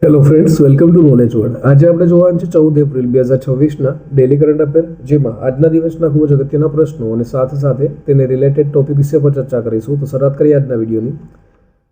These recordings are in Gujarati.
Hello friends, welcome to knowledge world. આજે આપણે જોવાનું છે 14 એપ્રિલ 2026ના ડેલી કરંટ અફેર, જેમાં આજના દિવસના ખૂબ જ અગત્યના પ્રશ્નો અને સાથે સાથે તેને રિલેટેડ ટોપિક વિશે પર ચર્ચા કરીશું. તો શરૂઆત કરીએ આજના વિડીયોની.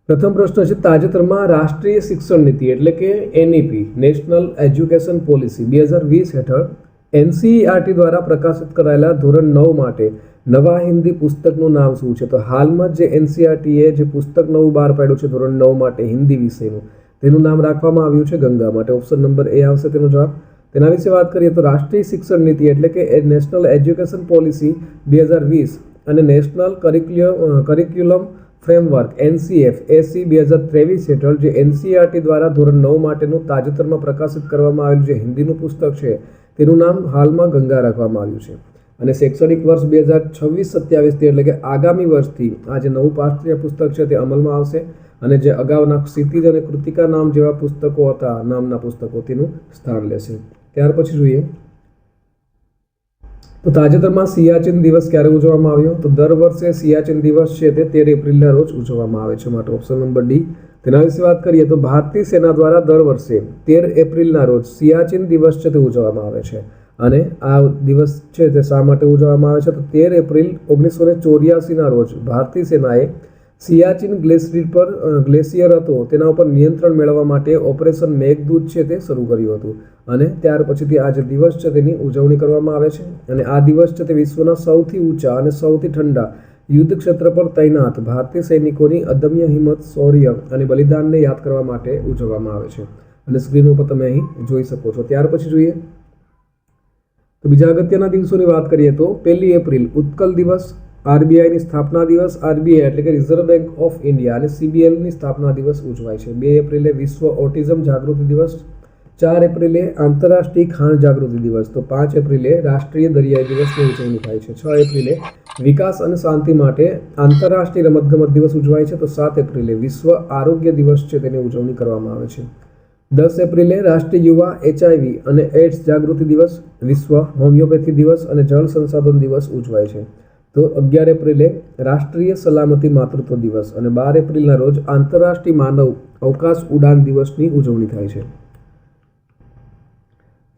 પ્રથમ પ્રશ્ન છે, તાજેતરમાં રાષ્ટ્રીય શિક્ષણ નીતિ એટલે કે એનઈપી નેશનલ એજ્યુકેશન પોલિસી 2020 હેઠળ એનસીઈઆરટી દ્વારા પ્રકાશિત કરાયેલા ધોરણ 9 માટે નવા હિન્દી પુસ્તકનું નામ શું છે? તો હાલમાં જે એનસીઈઆરટીએ જે પુસ્તક નવું બહાર પાડ્યું છે ધોરણ 9 માટે હિન્દી વિષયનું, તેનું નામ રાખવામાં આવ્યું છે ગંગા માટે. ઓપ્શન નંબર એ આવશે તેનો જવાબ. તેના વિશે વાત કરીએ તો રાષ્ટ્રીય શિક્ષણ નીતિ એટલે કે નેશનલ એજ્યુકેશન પોલિસી 2020 અને નેશનલ કરિક્યુલમ ફ્રેમવર્ક એનસીએફ એસી 2023 હેઠળ જે એનસીઈઆરટી દ્વારા ધોરણ 9 માટેનું તાજેતરમાં પ્રકાશિત કરવામાં આવેલું જે હિન્દીનું પુસ્તક છે તેનું નામ હાલમાં ગંગા રાખવામાં આવ્યું છે. અને શૈક્ષણિક વર્ષ 2026-27 એટલે કે આગામી વર્ષથી આ જે નવું પાઠ્ય પુસ્તક છે તે અમલમાં આવશે અને જે અગાઉના ક્ષિતિજ અને કૃતિકા નામ જેવા પુસ્તકો હતા નામના પુસ્તકો તેનું સ્થાન લેશે. ત્યાર પછી જોઈએ તો તાજેતરમાં સિયાચીન દિવસ ક્યારે ઉજવવામાં આવ્યો? તો દર વર્ષે સિયાચીન દિવસ છે તે 13 એપ્રિલના રોજ ઉજવવામાં આવે છે માટે ઓપ્શન નંબર ડી. તેના વિશે વાત કરીએ તો ભારતીય સેના દ્વારા દર વર્ષે 13 એપ્રિલના રોજ સિયાચીન દિવસ છે તે ઉજવવામાં આવે છે. અને આ દિવસ છે તે શા માટે ઉજવવામાં આવે છે? તો 13 એપ્રિલ 1984ના રોજ ભારતીય સેનાએ સિયાચીન ગ્લેશિયર હતો તેના ઉપર નિયંત્રણ મેળવવા માટે ઓપરેશન મેઘદૂત છે તે શરૂ કર્યું હતું. અને ત્યાર પછીથી આ જે દિવસ છે તેની ઉજવણી કરવામાં આવે છે. અને આ દિવસ છે તે વિશ્વના સૌથી ઊંચા અને સૌથી ઠંડા યુદ્ધ ક્ષેત્ર પર તૈનાત ભારતીય સૈનિકોની અદમ્ય હિંમત, શૌર્ય અને બલિદાનને યાદ કરવા માટે ઉજવવામાં આવે છે. અને સ્ક્રીન ઉપર તમે અહીં જોઈ શકો છો. ત્યાર પછી જોઈએ તો બીજા અગત્યના દિવસોની વાત કરીએ તો 1 એપ્રિલ ઉત્કલ દિવસ, આરબીઆઈની સ્થાપના દિવસ, આરબીઆઈ એટલે કે રિઝર્વ બેંક ઓફ ઇન્ડિયા અને સીબીએલની સ્થાપના દિવસ ઉજવાય છે. 2 એપ્રિલે વિશ્વ ઓટિઝમ જાગૃતિ દિવસ, 4 એપ્રિલે આંતરરાષ્ટ્રીય ખાણ જાગૃતિ દિવસ, તો 5 એપ્રિલે રાષ્ટ્રીય દરિયાઈ દિવસની ઉજવણી થાય છે. 6 એપ્રિલે વિકાસ અને શાંતિ માટે આંતરરાષ્ટ્રીય રમતગમત દિવસ ઉજવાય છે. તો 7 એપ્રિલે વિશ્વ આરોગ્ય દિવસ છે તેની ઉજવણી કરવામાં આવે છે. 10 એપ્રિલે રાષ્ટ્રીય યુવા એચઆઈવી અને એડ્સ જાગૃતિ દિવસ, વિશ્વ હોમિયોપેથી દિવસ અને જળ સંસાધન દિવસ ઉજવાય છે. તો 11 એપ્રિલે રાષ્ટ્રીય સલામતી માતૃત્વ દિવસ અને 12 એપ્રિલના રોજ આંતરરાષ્ટ્રીય માનવ અવકાશ ઉડાન દિવસની ઉજવણી થાય છે.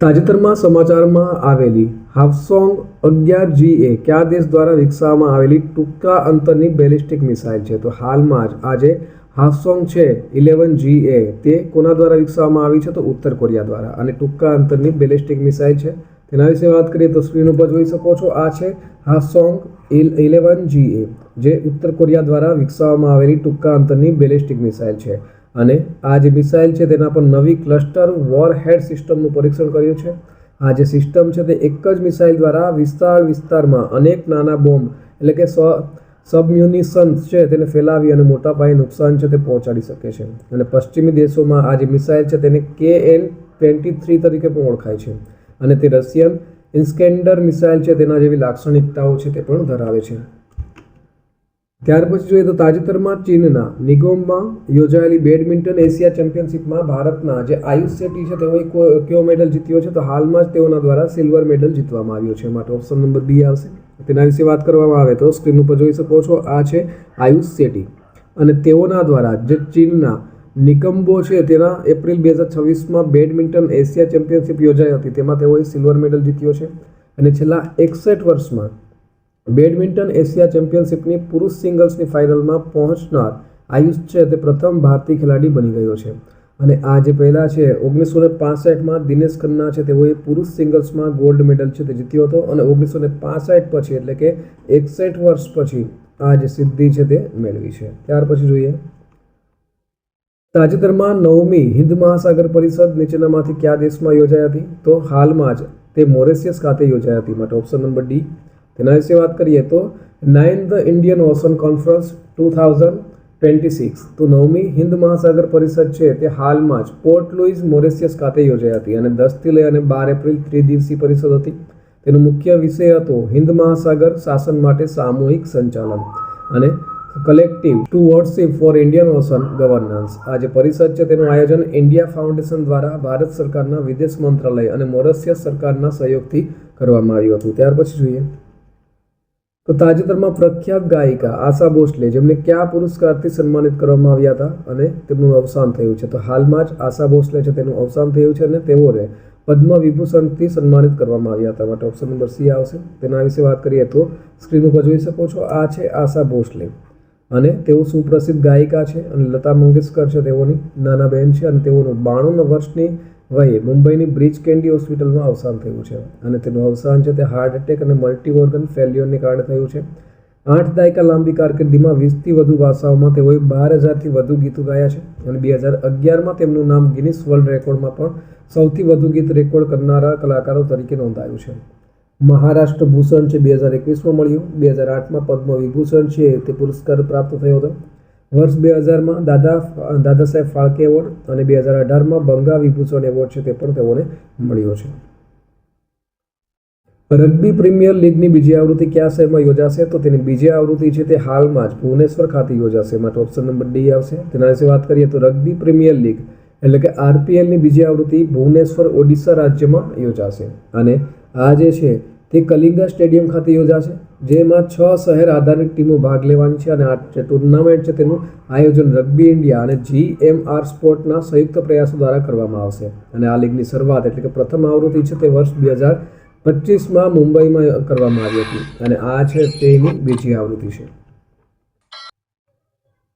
તાજેતરમાં સમાચારમાં આવેલી હાવસોંગ 11GA કયા દેશ દ્વારા વિકસાવવામાં આવેલી ટૂંકા અંતરની બેલિસ્ટિક મિસાઇલ છે? તો હાલમાં જ આજે હાવસોંગ છે 11GA તે કોના દ્વારા વિકસાવવામાં આવી છે? તો ઉત્તર કોરિયા દ્વારા. અને ટૂંકા અંતરની બેલિસ્ટિક મિસાઇલ છે. તેના વિશે વાત કરીએ તો સ્ક્રીન ઉપર જોઈ શકો છો. આ છે હાવસોંગ 11GA જે ઉત્તર કોરિયા દ્વારા વિકસાવવામાં આવેલી ટૂંકા અંતરની બેલિસ્ટિક મિસાઇલ છે. અને આ જે મિસાઇલ છે તેના પર નવી ક્લસ્ટર વોરહેડ સિસ્ટમનું પરીક્ષણ કર્યું છે. આ જે સિસ્ટમ છે તે એક જ મિસાઇલ દ્વારા વિસ્તારમાં અનેક નાના બોમ્બ એટલે કે સબમ્યુનિશન્સ છે તેને ફેલાવી અને મોટા પાયે નુકસાન છે તે પહોંચાડી શકે છે. અને પશ્ચિમી દેશોમાં આ જે મિસાઇલ છે તેને KN-23 તરીકે પણ ઓળખાય છે. અને તે રશિયન ઇસ્કેન્ડર મિસાઇલ છે તેના જેવી લાક્ષણિકતાઓ છે તે પણ ધરાવે છે. ત્યાર પછી જોઈએ તો તાજેતરમાં ચીનના નિગોમમાં યોજાયેલી બેડમિન્ટન એશિયા ચેમ્પિયનશિપમાં ભારતના જે આયુષ શેટ્ટી છે તેઓએ કયો મેડલ જીત્યો છે? તો હાલમાં જ તેઓના દ્વારા સિલ્વર મેડલ જીતવામાં આવ્યો છે માટે ઓપ્શન નંબર બી આવશે. તેના વિશે વાત કરવામાં આવે તો સ્ક્રીન ઉપર જોઈ શકો છો. આ છે આયુષ શેટ્ટી અને તેઓના દ્વારા જે ચીનના નિકમ્બો છે તેના એપ્રિલ 2026માં બેડમિન્ટન એશિયા ચેમ્પિયનશિપ યોજાઈ હતી તેમાં તેઓએ સિલ્વર મેડલ જીત્યો છે. અને છેલ્લા 61 વર્ષમાં બેડમિન્ટન એશિયા ચેમ્પિયનશિપની પુરુષ સિંગલ્સની ફાઇનલમાં પહોંચનાર આયુષ છે તે પ્રથમ ભારતીય ખેલાડી બની ગયો છે. અને આ જે પહેલાં છે 1965માં દિનેશ ખન્ના છે તેઓએ પુરુષ સિંગલ્સમાં ગોલ્ડ મેડલ છે તે જીત્યો હતો. અને 1965 પછી એટલે કે 61 વર્ષ પછી આ જે સિદ્ધિ છે તે મેળવી છે. ત્યાર પછી જોઈએ તાજેતરમાં 9મી હિન્દ મહાસાગર પરિષદ નીચેનામાંથી કયા દેશમાં યોજાઈ હતી? તો હાલમાં જ તે મોરેશિયસ ખાતે યોજાઈ હતી માટે ઓપ્શન નંબર ડી. તેના વિશે વાત કરીએ તો 9th ઇન્ડિયન ઓશન કોન્ફરન્સ 2026 તો 9મી હિન્દ મહાસાગર પરિષદ છે તે હાલમાં જ પોર્ટ લુઇસ મોરેશિયસ ખાતે યોજાઈ હતી. અને 10 થી લઈ અને 12 એપ્રિલ ત્રિદિવસીય પરિષદ હતી. તેનો મુખ્ય વિષય હતો હિન્દ મહાસાગર શાસન માટે સામૂહિક સંચાલન અને collective stewardship for Indian Ocean governance. આ જે પરિષદ છે તેનું આયોજન ઇન્ડિયા ફાઉન્ડેશન દ્વારા ભારત સરકારના વિદેશ મંત્રાલય અને મોરેશિયસ સરકારના સહયોગથી કરવામાં આવ્યું હતું. ત્યાર પછી જોઈએ તો તાજેતરમાં પ્રખ્યાત ગાયિકા આશા ભોસલે જેમને કયા પુરસ્કારથી સન્માનિત કરવામાં આવ્યા હતા અને તેમનું અવસાન થયું છે? તો હાલમાં જ આશા ભોસલે છે તેનું અવસાન થયું છે અને તેઓને પદ્મ વિભૂષણથી સન્માનિત કરવામાં આવ્યા હતા. માટે ઓપ્શન નંબર સી આવશે. તેના વિશે વાત કરીએ તો સ્ક્રીન ઉપર જોઈ શકો છો, આ છે આશા ભોસલે અને તેઓ સુપ્રસિદ્ધ ગાયિકા છે અને લતા મંગેશકર છે તેઓની નાના બહેન છે અને તેઓનું 92 વર્ષની વયે મુંબઈની બ્રિચ કેન્ડી હોસ્પિટલમાં અવસાન થયું છે અને તેનું અવસાન છે તે હાર્ટ એટેક અને મલ્ટી ઓર્ગન ફેલ્યોરને કારણે થયું છે. 8 દાયકા લાંબી કારકિર્દીમાં 20થી વધુ ભાષાઓમાં તેઓએ 12,000થી વધુ ગીતો ગાયા છે અને 2011માં તેમનું નામ ગિનિસ વર્લ્ડ રેકોર્ડમાં પણ સૌથી વધુ ગીત રેકોર્ડ કરનારા કલાકારો તરીકે નોંધાયું છે. મહારાષ્ટ્ર ભૂષણ છે 2021માં મળ્યું. 2008માં પદ્મ વિભૂષણ છે તે પુરસ્કાર પ્રાપ્ત થયો હતો. વર્ષ 2000માં દાદા સાહેબ ફાળકે એવોર્ડ અને 2018માં બંગા વિભૂષણ એવોર્ડ છે તે પણ તેઓને મળ્યો છે. રગ્બી પ્રીમિયર લીગની બીજી આવૃત્તિ કયા શહેરમાં યોજાશે? તો તેની બીજી આવૃત્તિ છે તે હાલમાં જ ભુવનેશ્વર ખાતે યોજાશે. માટે ઓપ્શન નંબર ડી આવશે. તેના વિશે વાત કરીએ તો રગ્બી પ્રીમિયર લીગ એટલે કે આરપીએલની બીજી આવૃત્તિ ભુવનેશ્વર ઓડિશા રાજ્યમાં યોજાશે અને આ જે છે તે કલિંગા સ્ટેડિયમ ખાતે યોજાશે, જેમાં 6 શહેર આધારિત ટીમો ભાગ લેવાની છે અને આ જે ટુર્નામેન્ટ છે તેનું આયોજન રગ્બી ઇન્ડિયા અને GMR સ્પોર્ટના સંયુક્ત પ્રયાસો દ્વારા કરવામાં આવશે અને આ લીગની શરૂઆત એટલે કે પ્રથમ આવૃત્તિ છે તે વર્ષ 2025માં મુંબઈમાં કરવામાં આવી હતી અને આ છે તેની બીજી આવૃત્તિ છે.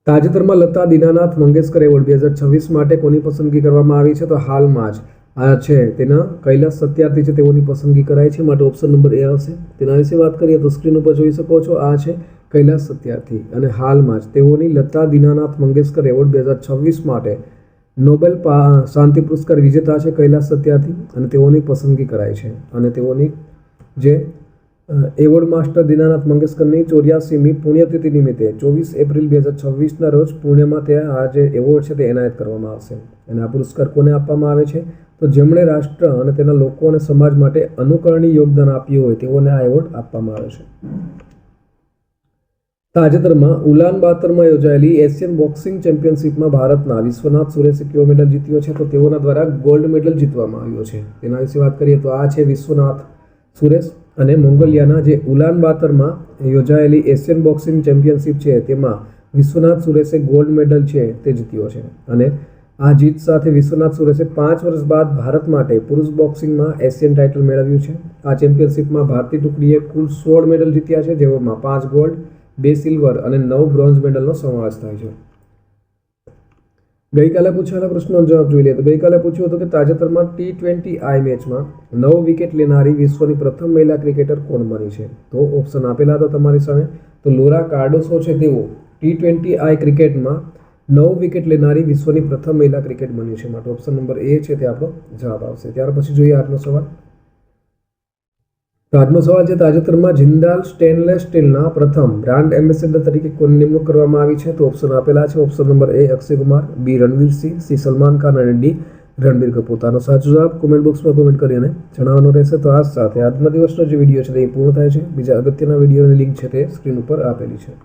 તાજેતરમાં લતા દીનાનાથ મંગેશકર એવોર્ડ 2026 માટે કોની પસંદગી કરવામાં આવી છે? તો હાલમાં જ આ છે તેના કૈલાસ સત્યાર્થી છે તેઓની પસંદગી કરાઈ છે. માટે ઓપ્શન નંબર એ આવશે. તેના વિશે વાત કરીએ તો સ્ક્રીન ઉપર જોઈ શકો છો, આ છે કૈલાસ સત્યાર્થી અને હાલમાં જ તેઓની લતા દીનાનાથ મંગેશકર એવોર્ડ 2026 માટે નોબેલ શાંતિ પુરસ્કાર વિજેતા છે કૈલાસ સત્યાર્થી અને તેઓની પસંદગી કરાઈ છે અને તેઓની જે એવોર્ડ માસ્ટર દીનાનાથ મંગેશકરની 84મી પુણ્યતિથિ નિમિત્તે 24 એપ્રિલ 2026ના રોજ પુણેમાં ત્યાં આ જે એવોર્ડ છે તે એનાયત કરવામાં આવશે અને આ પુરસ્કાર કોને આપવામાં આવે છે? તો જેમણે રાષ્ટ્ર અને તેના લોકો અને સમાજ માટે અનુકરણીય યોગદાન આપ્યું હોય તેઓને આ એવોર્ડ આપવામાં આવે છે. તાજેતરમાં ઉલાન બાતરમાં યોજાયેલી એશિયન બોક્સિંગ ચેમ્પિયનશિપમાં ભારતના વિશ્વનાથ સુરેશે કયો મેડલ જીત્યો છે? તો તેઓના દ્વારા ગોલ્ડ મેડલ જીતવામાં આવ્યો છે. તેના વિશે વાત કરીએ તો આ છે વિશ્વનાથ સુરેશ અને મોંગોલિયાના જે ઉલાન બાતરમાં યોજાયેલી એશિયન બોક્સિંગ ચેમ્પિયનશિપ છે તેમાં વિશ્વનાથ સુરેશે ગોલ્ડ મેડલ છે તે જીત્યો છે અને આ જીત સાથે વિશ્વનાથ સુરેશે 5 વર્ષ બાદ ભારત માટે પુરુષ બોક્સિંગમાં એશિયન ટાઇટલ મેળવ્યું છે. આ ચેમ્પિયનશિપમાં ભારતીય ટુકડીએ કુલ 16 મેડલ જીત્યા છે, જેમાં 5 ગોલ્ડ, 2 સિલ્વર અને 9 બ્રોન્ઝ મેડલનો સમાવેશ થાય છે. ગઈકાલે પૂછાયેલા પ્રશ્નનો જવાબ જોઈ લઈએ તો ગઈકાલે પૂછ્યું હતું કે તાજેતરમાં T20I મેચમાં 9 વિકેટ લેનારી વિશ્વની પ્રથમ મહિલા ક્રિકેટર કોણ બની છે? તો ઓપ્શન આપેલા હતા તમારી સામે. તો લોરા કાર્ડોસો છે તેઓ T20I ક્રિકેટમાં 9 વિકેટ લેનારી વિશ્વની પ્રથમ મહિલા ક્રિકેટ બની છે. માટે ઓપ્શન નંબર એ છે તે આપણો જવાબ આવશે. ત્યાર પછી જોઈએ આજનો સવાલ. તો આજનો સવાલ છે તાજેતરમાં જિંદાલ સ્ટેનલેસ સ્ટીલના પ્રથમ બ્રાન્ડ એમ્બેસેડર તરીકે કોની નિમણૂક કરવામાં આવી છે? તો ઓપ્શન આપેલા છે. ઓપ્શન નંબર એ અક્ષય કુમાર, બી રણવીર સિંહ, સી સલમાન ખાન અને ડી રણબીર કપૂર. આનો સાચો જવાબ કોમેન્ટ બોક્સમાં કોમેન્ટ કરીને જણાવવાનો રહેશે. તો આ સાથે આજના દિવસનો જે વિડીયો છે તે પૂર્ણ થાય છે. બીજા અગત્યના વિડીયોની લિંક છે તે સ્ક્રીન ઉપર આપેલી છે.